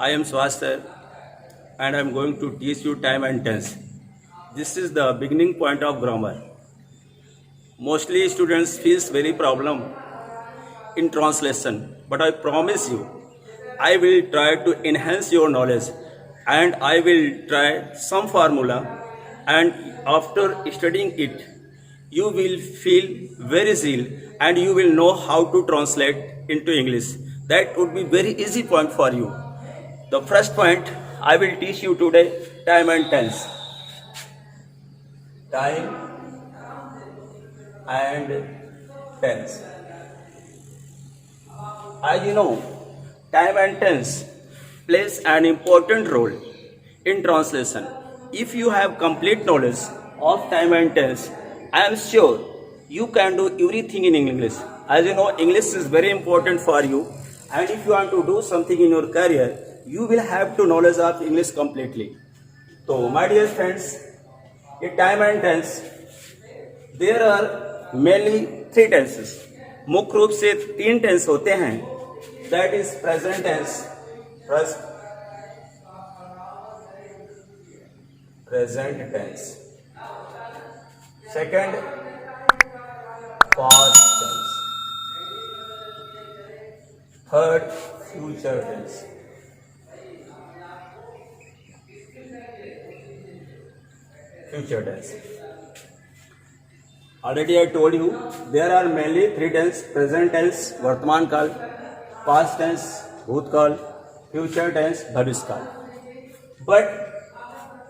I am Swast sir and I am going to teach you time and tense. This is the beginning point of grammar. Mostly students face very problem in translation, but I promise you, I will try to enhance your knowledge and I will try some formula, and after studying it, you will feel very zeal and you will know how to translate into English. That would be very easy point for you. The first point I will teach you today, time and tense. Time and tense. As you know, time and tense plays an important role in translation. If you have complete knowledge of time and tense, I am sure you can do everything in English. As you know, English is very important for you, and if you want to do something in your career, you will have to knowledge of English completely. So, my dear friends, in time and tense, there are mainly three tenses. मुख्य रूप से तीन tense होते हैं. That is present tense, present tense. Second, past tense. Third, future tense. Future tense. Already I told you there are mainly three tense: present tense, वर्तमान काल; past tense, भूतकाल; future tense, भविष्यकाल. But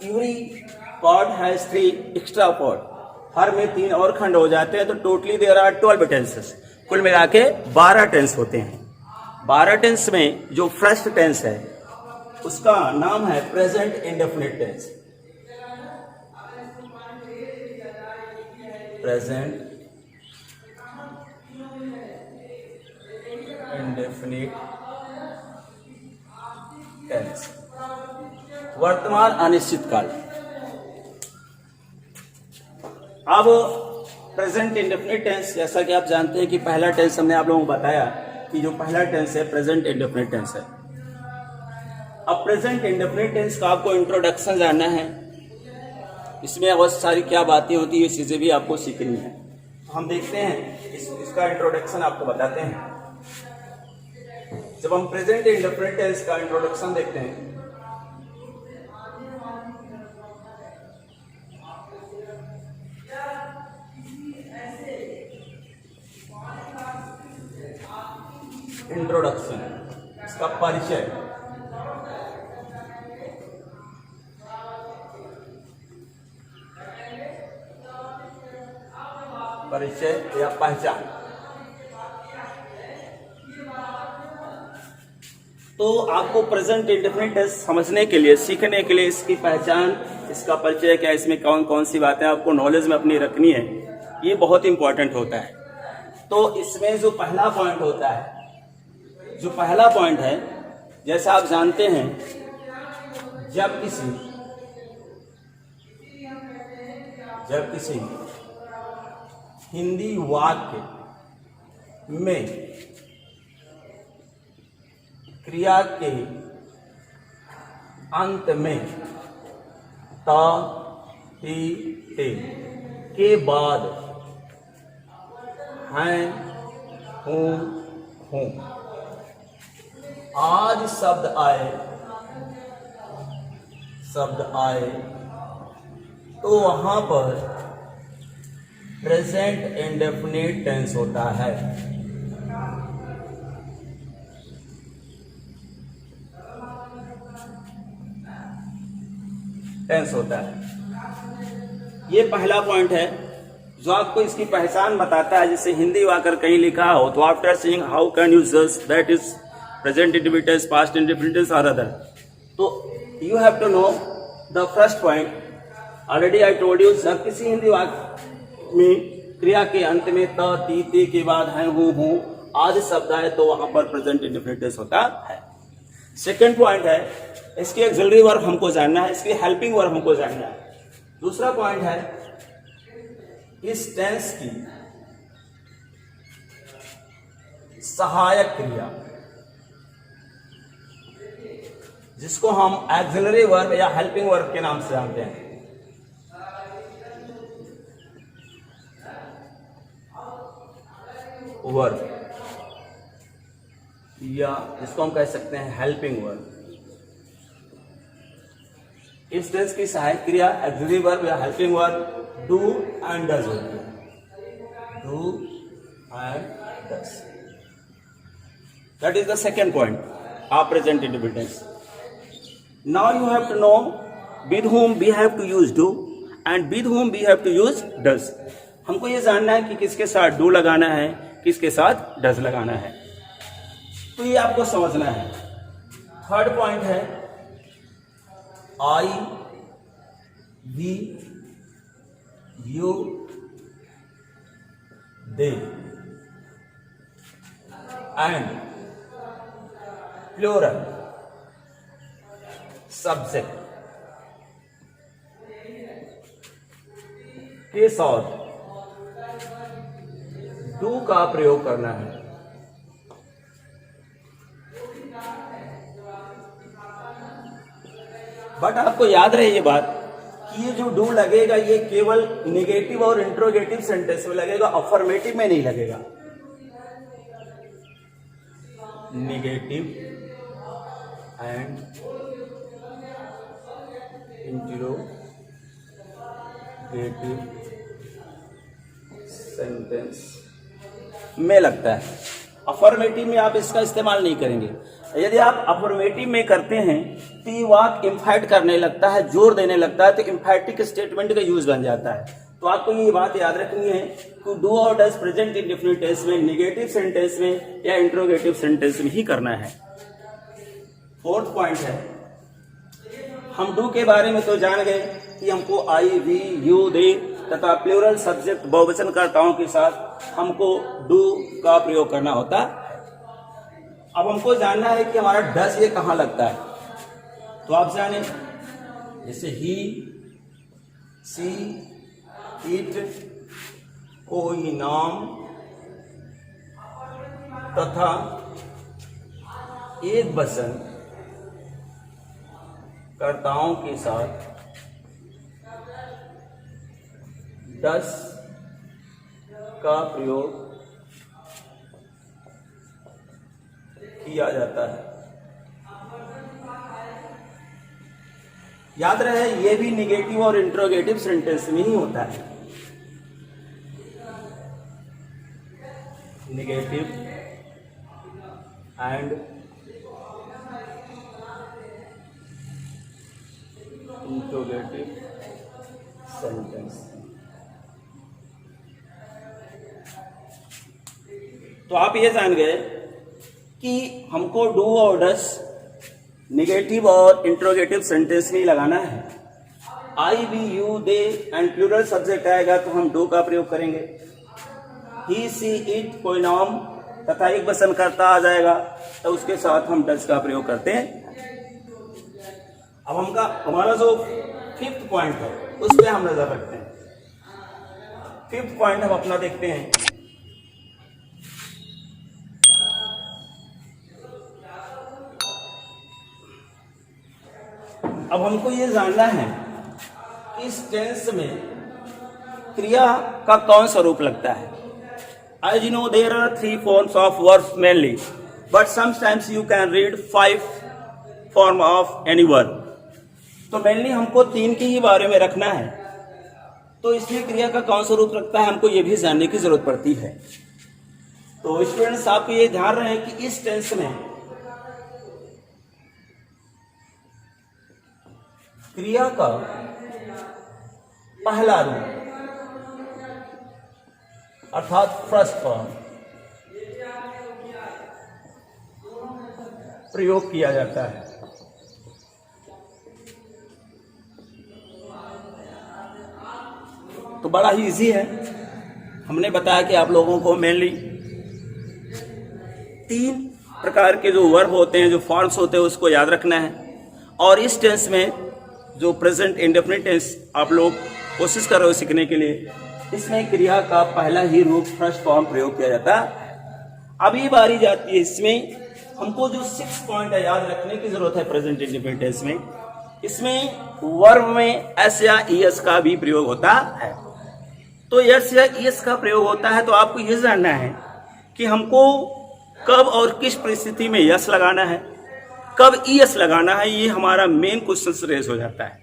every part has three extra part. हर में तीन और खंड हो जाते हैं, तो टोटली देयर आर 12 टेंसेस. कुल मिला के 12 टेंस होते हैं. 12 टेंस में जो फर्स्ट टेंस है उसका नाम है present indefinite tense. Present indefinite tense, वर्तमान अनिश्चित काल. अब प्रेजेंट इंडेफिनिट टेंस, जैसा कि आप जानते हैं कि पहला टेंस हमने आप लोगों को बताया कि जो पहला टेंस है प्रेजेंट इंडेफिनिट टेंस है. अब प्रेजेंट इंडेफिनिट टेंस का आपको इंट्रोडक्शन जानना है. इसमें बहुत सारी क्या बातें होती है, ये चीजें भी आपको सीखनी है. हम देखते हैं इसका इंट्रोडक्शन आपको बताते हैं. जब हम प्रेजेंट इंडेफिनिट टेंस का इंट्रोडक्शन देखते हैं, इंट्रोडक्शन, इसका परिचय. परिचय या पहचान. तो आपको प्रेजेंट इंडेफिनिट टेंस समझने के लिए, सीखने के लिए इसकी पहचान, इसका परिचय क्या, इसमें कौन कौन सी बातें आपको नॉलेज में अपनी रखनी है, ये बहुत इंपॉर्टेंट होता है. तो इसमें जो पहला पॉइंट होता है, जो पहला पॉइंट है, जैसा आप जानते हैं, जब किसी हिंदी वाक्य में क्रिया के अंत में ता, ही, ते के बाद हैं, हूं, हूं आज शब्द आए तो वहां पर प्रेजेंट इंडेफिनिट टेंस होता है. टेंस होता है. ये पहला पॉइंट है जो आपको इसकी पहचान बताता है. जैसे हिंदी वाक्य कहीं लिखा हो तो after seeing how can you जज that is present indefinite tense, past indefinite tense और अदर. तो you have to know the first point. Already I told you, जब किसी हिंदी वाक्य में क्रिया के अंत में त, ती, ते के बाद है, हूं, आदि शब्द आए तो वहां पर प्रेजेंट इंडेफिनिट टेंस होता है. सेकेंड पॉइंट है, इसके ऑक्सिलरी वर्ब हमको जानना है, इसके हेल्पिंग वर्ब हमको जानना है. दूसरा पॉइंट है, इस टेंस की सहायक क्रिया. जिसको हम एक्सिलरी वर्ब या हेल्पिंग वर्ब के नाम से जानते हैं। वर्ब या जिसको हम कह सकते हैं हेल्पिंग वर्ब। इस टेंस की सहायक क्रिया एक्सिलरी वर्ब या helping verb do and does होती है। Do and does. That is the second point of present individual tense. Now you have to know with whom we have to use do and with whom we have to use does. हमको ये जानना है कि किसके साथ do लगाना है, किसके साथ does लगाना है, तो ये आपको समझना है। थर्ड पॉइंट है I, we, you, they and plural subject के साथ डू का प्रयोग करना है। बट आपको याद रहे ये बात कि ये जो डू लगेगा ये केवल निगेटिव और इंट्रोगेटिव सेंटेंस में लगेगा, अफर्मेटिव में नहीं लगेगा। निगेटिव एंड इंट्रोगेटिव सेंटेंस में लगता है। अफर्मेटिव में आप इसका इस्तेमाल नहीं करेंगे। यदि आप अफर्मेटिव में करते हैं तो ये वाक्य इम्फाइट करने लगता है, जोर देने लगता है, तो इम्फैटिक स्टेटमेंट का यूज बन जाता है। तो आपको ये बात याद रखनी है कि डू और डज प्रेजेंट इंडेफिनिट टेंस में, निगेटिव सेंटेंस में या इंट्रोगेटिव सेंटेंस में ही करना है। फोर्थ पॉइंट है, हम डू के बारे में तो जान गए कि हमको आई, वी, यू, दे तथा प्लूरल सब्जेक्ट बहुवचनकर्ताओं के साथ हमको डू का प्रयोग करना होता है। अब हमको जानना है कि हमारा डज ये कहां लगता है। तो आप जाने जैसे ही, सी, इट, कोई नाम तथा एक वचन कर्ताओं के साथ डज का प्रयोग किया जाता है। याद रहे ये भी निगेटिव और इंट्रोगेटिव सेंटेंस में ही होता है। Negative and interrogative sentence. तो आप ये जान गए कि हमको डू और डज निगेटिव और इंट्रोगेटिव सेंटेंस में लगाना है। I, we, you, they and plural subject आएगा तो हम डू का प्रयोग करेंगे। ही, सी, इट कोई नाम तथा एक वचन कर्ता आ जाएगा तो उसके साथ हम डज का प्रयोग करते हैं। अब हमारा जो फिफ्थ पॉइंट है उस पर हम नजर रखते हैं। फिफ्थ पॉइंट हम अपना देखते हैं। अब हमको ये जानना है कि इस टेंस में क्रिया का कौन सा रूप लगता है। As you know, there are 3 forms of verbs mainly, but sometimes you can read 5 form of any verb. तो मेनली हमको 3 के ही बारे में रखना है। तो इसमें क्रिया का कौन सा रूप लगता है हमको ये भी जानने की जरूरत पड़ती है। तो स्टूडेंट्स आपको ये ध्यान रहे कि इस टेंस में क्रिया का पहला रूप अर्थात फर्स्ट फॉर्म प्रयोग किया जाता है। तो बड़ा ही इजी है। हमने बताया कि आप लोगों को मेनली 3 प्रकार के जो वर्ब होते हैं, जो फॉर्म्स होते हैं, उसको याद रखना है। और इस टेंस में जो प्रेजेंट इंडेफिनिट टेंस आप लोग कोशिश कर रहे हो सीखने के लिए, इसमें क्रिया का पहला ही रूप फर्स्ट फॉर्म प्रयोग किया जाता है। अभी बारी जाती है इसमें हमको जो 6 पॉइंट है याद रखने की जरूरत है प्रेजेंट इंडेफिनिट टेंस में। इसमें वर्ब में एस या ईएस का भी प्रयोग होता है। तो एस या ईएस का प्रयोग होता है तो आपको यह जानना है कि हमको कब और किस परिस्थिति में यस लगाना है, कब ईएस लगाना है। ये हमारा मेन क्वेश्चन रेज हो जाता है।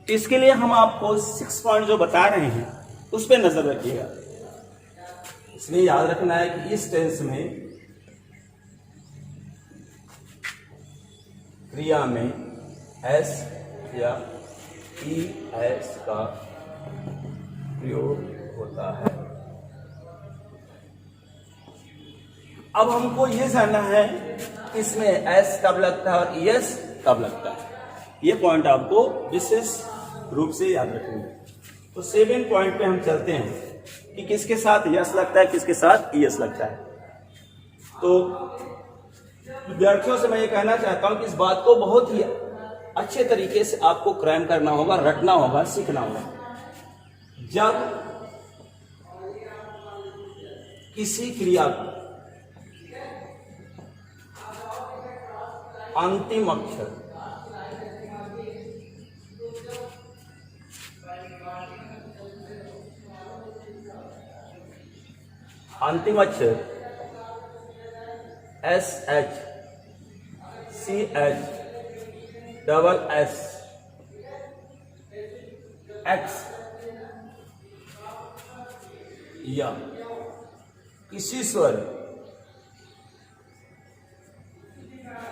तो इसके लिए हम आपको 6 पॉइंट जो बता रहे हैं उस पर नजर रखिएगा। इसलिए याद रखना है कि इस टेंस में क्रिया में एस या ई एस का प्रयोग होता है। अब हमको ये जानना है इसमें एस कब लगता है और ई एस कब लगता है। ये पॉइंट आपको विशेष रूप से याद रखेंगे। तो 7 पॉइंट पे हम चलते हैं कि किसके साथ यस लगता है, किसके साथ ई एस लगता है। तो विद्यार्थियों से मैं ये कहना चाहता हूं कि इस बात को बहुत ही अच्छे तरीके से आपको क्रैम करना होगा, रटना होगा, सीखना होगा। जब किसी क्रिया का अंतिम अक्षर S H C H double S X या किसी स्वर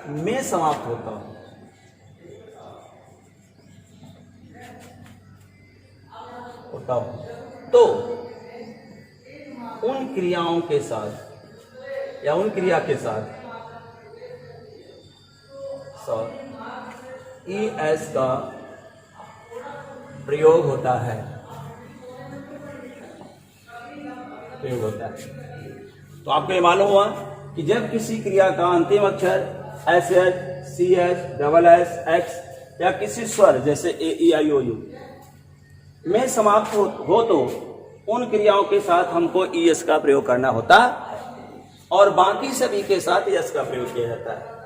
में समाप्त होता हो तो उन क्रियाओं के साथ या उन क्रिया के साथ ई एस का प्रयोग होता है। तो आपको ये मालूम हुआ कि जब किसी क्रिया का अंतिम अक्षर S H C H double S X या किसी स्वर जैसे ए ई आई ओ यू में समाप्त हो तो उन क्रियाओं के साथ हमको ई एस का प्रयोग करना होता है और बाकी सभी के साथ एस का प्रयोग किया जाता है।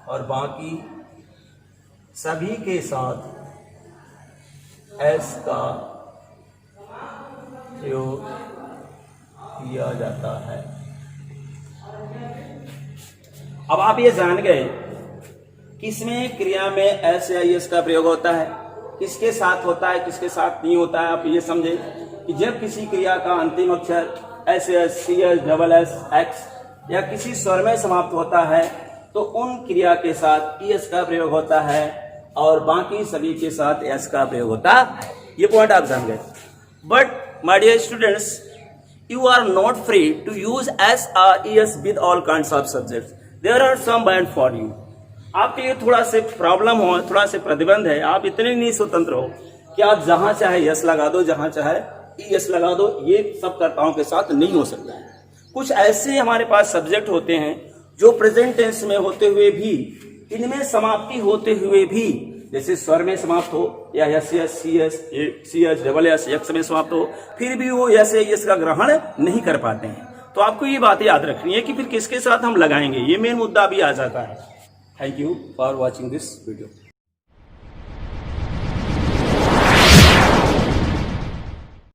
और बाकी सभी के साथ एस का प्रयोग किया जाता है। अब आप ये जान गए किसमें क्रिया में एस या एस का प्रयोग होता है, किसके साथ होता है, किसके साथ नहीं होता है। आप ये समझे कि जब किसी क्रिया का अंतिम अक्षर S S C S double S X या किसी स्वर में समाप्त होता है तो उन क्रिया के साथ एस का प्रयोग होता है और बाकी सभी के साथ एस का प्रयोग होता है। ये पॉइंट आप जान गए। But my dear students, you are not free to use S or ES with all kinds of subjects. There are some banned for you. आपके लिए थोड़ा से प्रॉब्लम हो, थोड़ा से प्रतिबंध है। आप इतने नहीं स्वतंत्र हो कि आप जहां चाहे यस लगा दो, जहां चाहे ES लगा दो। ये सब कर्ताओं के साथ नहीं हो सकता है। कुछ ऐसे हमारे पास सब्जेक्ट होते हैं जो प्रेजेंट टेंस में होते हुए भी, इनमें समाप्ति होते हुए भी, जैसे स्वर में समाप्त हो या S S C S double S X में समाप्त हो, फिर भी वो ऐसे इसका ग्रहण नहीं कर पाते हैं। तो आपको ये बातें याद रखनी है कि फिर किसके साथ हम लगाएंगे, ये मेन मुद्दा भी आ जाता है। Thank you for watching this video.